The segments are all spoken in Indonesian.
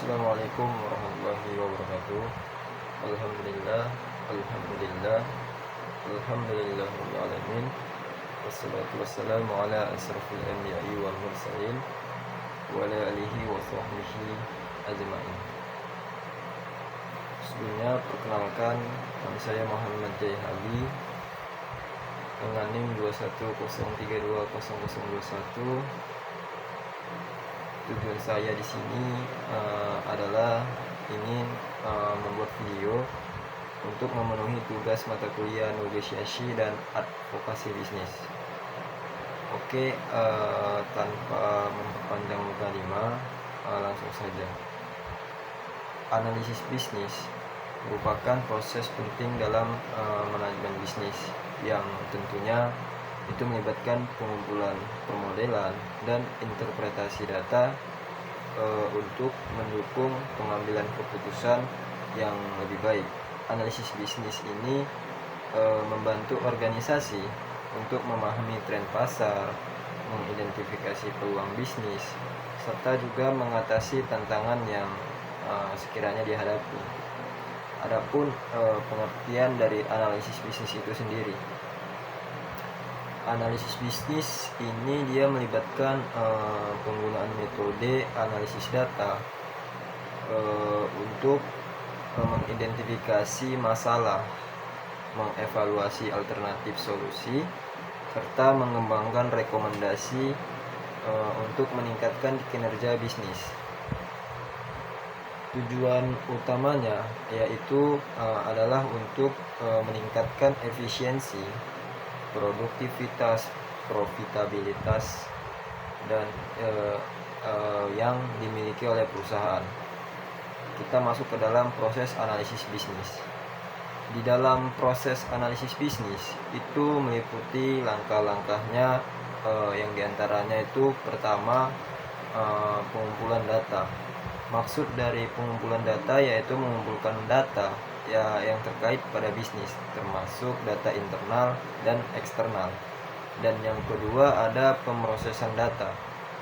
Assalamualaikum warahmatullahi wabarakatuh. Alhamdulillah, alhamdulillah, alhamdulillahirabbil alamin. Wassalatu wassalamu ala asrofil anbiya'i wal mursalin wa ala alihi wa sahbihi ajma'in. Sebelumnya perkenalkan, nama saya Muhammad Jayhali dengan NIM 2103200021. Tujuan saya di sini adalah ingin membuat video untuk memenuhi tugas mata kuliah negosiasi dan advokasi bisnis. Oke, tanpa memperpanjang mukadimah, langsung saja. Analisis bisnis merupakan proses penting dalam manajemen bisnis yang tentunya itu melibatkan pengumpulan permodelan dan interpretasi data untuk mendukung pengambilan keputusan yang lebih baik. Analisis bisnis ini membantu organisasi untuk memahami tren pasar, mengidentifikasi peluang bisnis, serta juga mengatasi tantangan yang sekiranya dihadapi. Adapun pengertian dari analisis bisnis itu sendiri. Analisis bisnis ini dia melibatkan penggunaan metode analisis data untuk mengidentifikasi masalah, mengevaluasi alternatif solusi, serta mengembangkan rekomendasi untuk meningkatkan kinerja bisnis. Tujuan utamanya yaitu adalah untuk meningkatkan efisiensi, produktivitas, profitabilitas, dan yang dimiliki oleh perusahaan. Kita masuk ke dalam proses analisis bisnis. Di dalam proses analisis bisnis itu meliputi langkah-langkahnya, yang diantaranya itu pertama pengumpulan data. Maksud dari pengumpulan data yaitu mengumpulkan data yang terkait pada bisnis, termasuk data internal dan eksternal. Dan yang kedua ada pemrosesan data.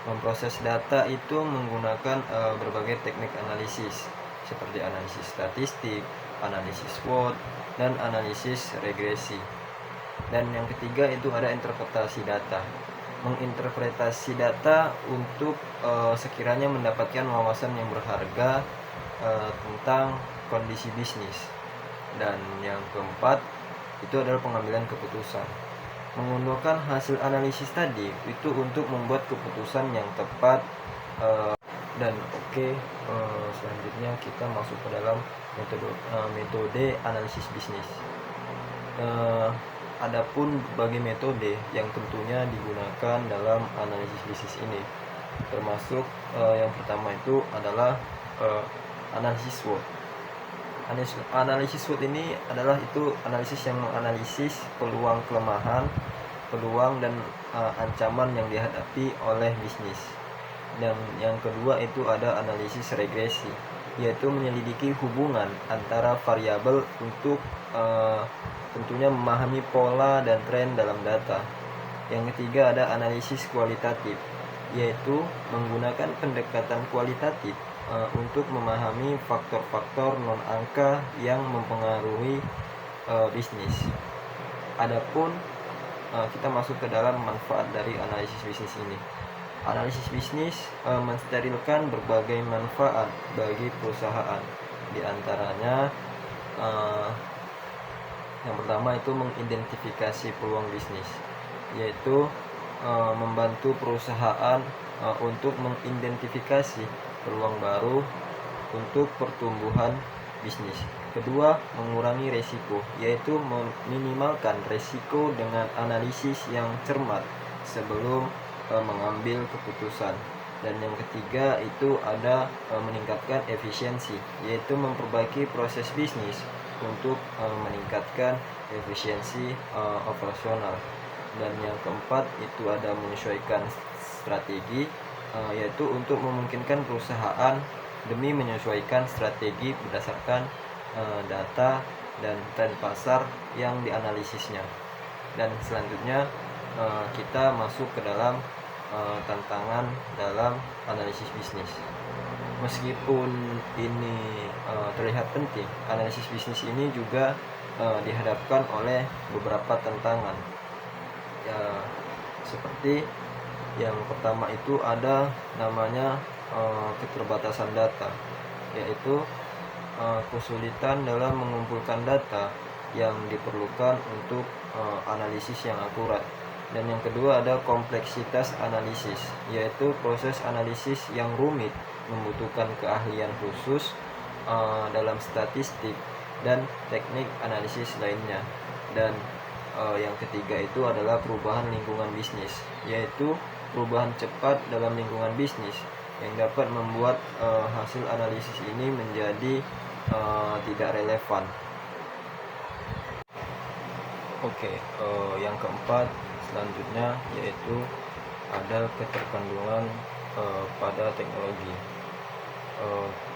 Memproses data itu menggunakan berbagai teknik analisis seperti analisis statistik, analisis SWOT, dan analisis regresi. Dan yang ketiga itu ada interpretasi data. Menginterpretasi data untuk sekiranya mendapatkan wawasan yang berharga tentang kondisi bisnis. Dan yang keempat itu adalah pengambilan keputusan. Menggunakan hasil analisis tadi itu untuk membuat keputusan yang tepat. Selanjutnya kita masuk ke dalam metode analisis bisnis. Adapun berbagai metode yang tentunya digunakan dalam analisis bisnis ini, termasuk yang pertama itu adalah analisis SWOT. Analisis SWOT ini adalah itu analisis yang menganalisis peluang kelemahan, peluang dan ancaman yang dihadapi oleh bisnis. Dan yang kedua itu ada analisis regresi, yaitu menyelidiki hubungan antara variabel untuk tentunya memahami pola dan tren dalam data. Yang ketiga ada analisis kualitatif, yaitu menggunakan pendekatan kualitatif untuk memahami faktor-faktor non-angka yang mempengaruhi bisnis. Adapun kita masuk ke dalam manfaat dari analisis bisnis ini. Analisis bisnis mensterilkan berbagai manfaat bagi perusahaan. Di antaranya yang pertama itu mengidentifikasi peluang bisnis, yaitu membantu perusahaan untuk mengidentifikasi peluang baru untuk pertumbuhan bisnis. Kedua, mengurangi resiko, yaitu meminimalkan resiko dengan analisis yang cermat sebelum mengambil keputusan. Dan yang ketiga itu ada meningkatkan efisiensi, yaitu memperbaiki proses bisnis untuk meningkatkan efisiensi operasional. Dan yang keempat itu ada menyesuaikan strategi, yaitu untuk memungkinkan perusahaan demi menyesuaikan strategi berdasarkan data dan tren pasar yang dianalisisnya. Dan selanjutnya kita masuk ke dalam tantangan dalam analisis bisnis. meskipun ini terlihat penting, analisis bisnis ini juga dihadapkan oleh beberapa tantangan. Ya, seperti yang pertama itu ada namanya keterbatasan data, yaitu kesulitan dalam mengumpulkan data yang diperlukan untuk analisis yang akurat. Dan yang kedua ada kompleksitas analisis, yaitu proses analisis yang rumit, membutuhkan keahlian khusus dalam statistik dan teknik analisis lainnya. Dan yang ketiga itu adalah perubahan lingkungan bisnis, yaitu perubahan cepat dalam lingkungan bisnis yang dapat membuat hasil analisis ini menjadi tidak relevan. Yang keempat selanjutnya yaitu ada ketergantungan pada teknologi.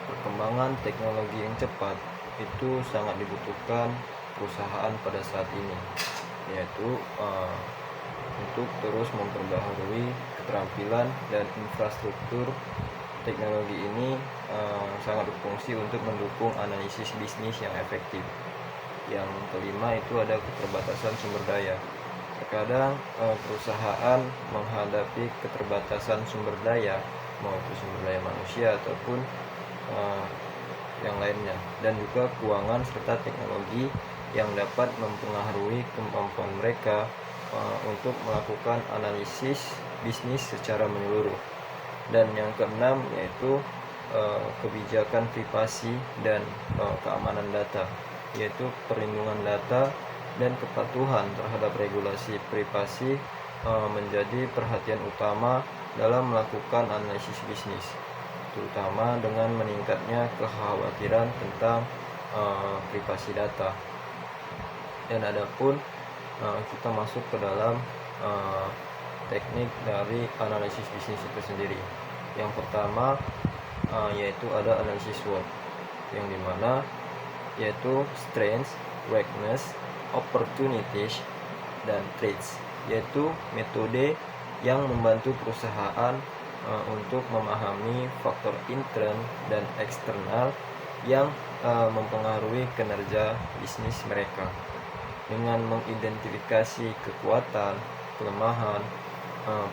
Perkembangan teknologi yang cepat itu sangat dibutuhkan perusahaan pada saat ini, yaitu untuk terus memperbaharui keterampilan dan infrastruktur. Teknologi ini sangat berfungsi untuk mendukung analisis bisnis yang efektif. Yang kelima itu ada keterbatasan sumber daya. Terkadang perusahaan menghadapi keterbatasan sumber daya, mau itu sumber daya manusia ataupun yang lainnya, dan juga keuangan serta teknologi yang dapat mempengaruhi kemampuan mereka untuk melakukan analisis bisnis secara menyeluruh. Dan yang keenam yaitu kebijakan privasi dan keamanan data, yaitu perlindungan data dan kepatuhan terhadap regulasi privasi menjadi perhatian utama dalam melakukan analisis bisnis, terutama dengan meningkatnya kekhawatiran tentang privasi data. Dan adapun kita masuk ke dalam teknik dari analisis bisnis itu sendiri. Yang pertama yaitu ada analisis SWOT, yang dimana yaitu strengths, weakness, opportunities, dan threats, yaitu metode yang membantu perusahaan untuk memahami faktor intern dan eksternal yang mempengaruhi kinerja bisnis mereka. Dengan mengidentifikasi kekuatan, kelemahan,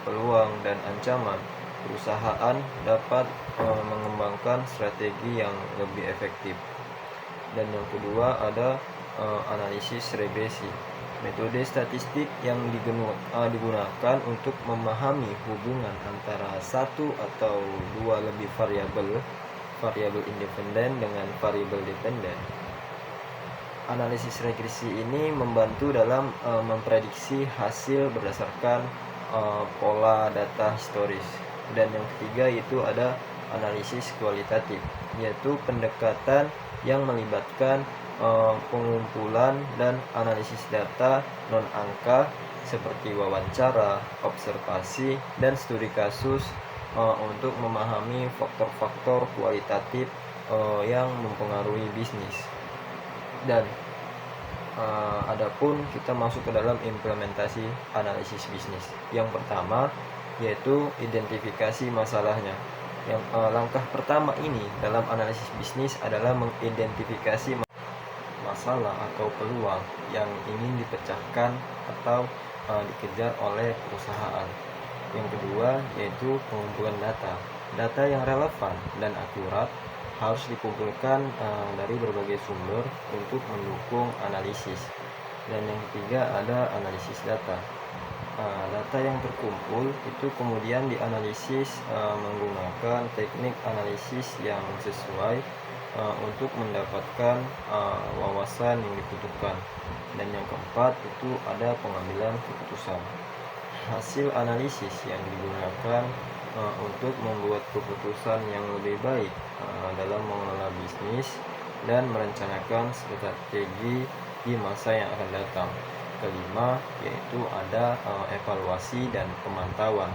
peluang, dan ancaman, perusahaan dapat mengembangkan strategi yang lebih efektif. Dan yang kedua ada analisis regresi, metode statistik yang digunakan untuk memahami hubungan antara satu atau dua lebih variabel independen dengan variabel dependen. Analisis regresi ini membantu dalam memprediksi hasil berdasarkan pola data historis. Dan yang ketiga itu ada analisis kualitatif, yaitu pendekatan yang melibatkan pengumpulan dan analisis data non-angka seperti wawancara, observasi, dan studi kasus untuk memahami faktor-faktor kualitatif yang mempengaruhi bisnis. Dan adapun kita masuk ke dalam implementasi analisis bisnis. Yang pertama yaitu identifikasi masalahnya. Yang langkah pertama ini dalam analisis bisnis adalah mengidentifikasi masalah atau peluang yang ingin dipecahkan atau dikejar oleh perusahaan. Yang kedua yaitu pengumpulan data. Data yang relevan dan akurat harus dikumpulkan dari berbagai sumber untuk mendukung analisis. Dan yang ketiga ada analisis data. Data yang terkumpul itu kemudian dianalisis menggunakan teknik analisis yang sesuai untuk mendapatkan wawasan yang dibutuhkan. Dan yang keempat itu ada pengambilan keputusan. Hasil analisis yang digunakan untuk membuat keputusan yang lebih baik dalam mengelola bisnis dan merencanakan strategi di masa yang akan datang. Kelima yaitu ada evaluasi dan pemantauan.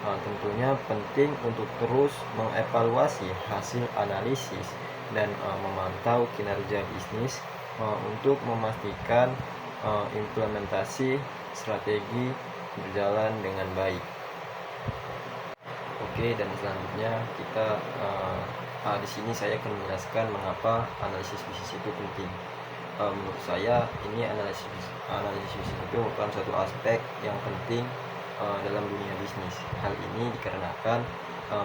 Tentunya penting untuk terus mengevaluasi hasil analisis dan memantau kinerja bisnis untuk memastikan implementasi strategi berjalan dengan baik. Dan selanjutnya kita Di sini saya akan menjelaskan mengapa analisis bisnis itu penting. Menurut saya ini analisis bisnis itu merupakan suatu aspek yang penting dalam dunia bisnis. Hal ini dikarenakan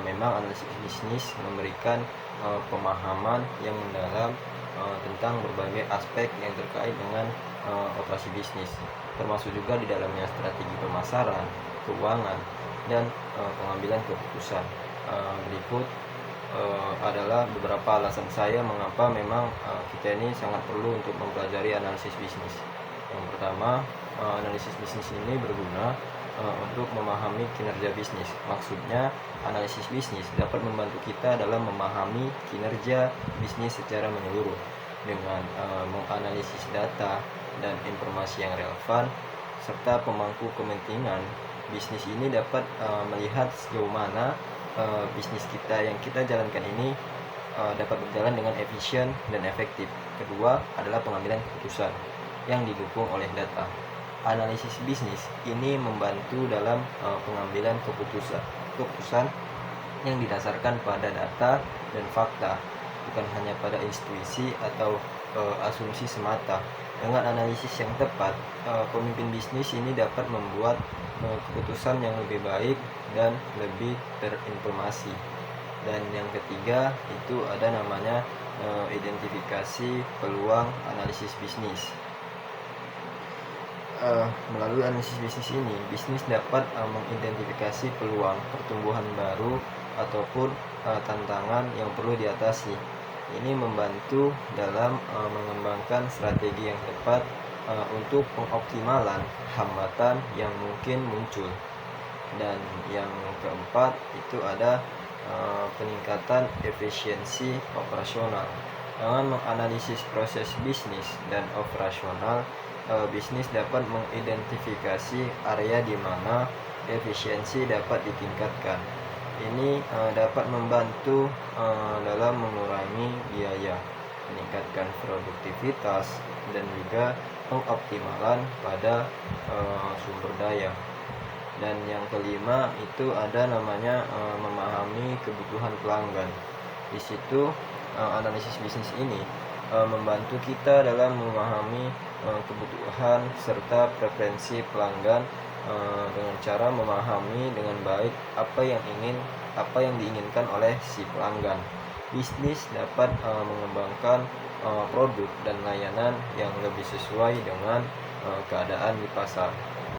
memang analisis bisnis memberikan pemahaman yang mendalam tentang berbagai aspek yang terkait dengan operasi bisnis, termasuk juga di dalamnya strategi pemasaran, keuangan, dan pengambilan keputusan. Berikut adalah beberapa alasan saya mengapa memang kita ini sangat perlu untuk mempelajari analisis bisnis. Yang pertama, analisis bisnis ini berguna untuk memahami kinerja bisnis. Maksudnya, analisis bisnis dapat membantu kita dalam memahami kinerja bisnis secara menyeluruh dengan menganalisis data dan informasi yang relevan serta pemangku kepentingan. Bisnis ini dapat melihat sejauh mana bisnis kita yang kita jalankan ini dapat berjalan dengan efisien dan efektif. Kedua adalah pengambilan keputusan yang didukung oleh data. Analisis bisnis ini membantu dalam pengambilan keputusan yang didasarkan pada data dan fakta, bukan hanya pada intuisi atau asumsi semata. Dengan analisis yang tepat, pemimpin bisnis ini dapat membuat keputusan yang lebih baik dan lebih terinformasi. Dan yang ketiga itu ada namanya identifikasi peluang analisis bisnis. Melalui analisis bisnis ini, bisnis dapat mengidentifikasi peluang pertumbuhan baru ataupun tantangan yang perlu diatasi. Ini membantu dalam mengembangkan strategi yang tepat untuk pengoptimalan hambatan yang mungkin muncul. Dan yang keempat itu ada peningkatan efisiensi operasional. Dengan menganalisis proses bisnis dan operasional, bisnis dapat mengidentifikasi area di mana efisiensi dapat ditingkatkan. Ini dapat membantu dalam mengurangi biaya, meningkatkan produktivitas, dan juga pengoptimalan pada sumber daya. Dan yang kelima itu ada namanya memahami kebutuhan pelanggan. Di situ analisis bisnis ini membantu kita dalam memahami kebutuhan serta preferensi pelanggan dengan cara memahami dengan baik apa yang diinginkan oleh si pelanggan. Bisnis dapat mengembangkan produk dan layanan yang lebih sesuai dengan keadaan di pasar.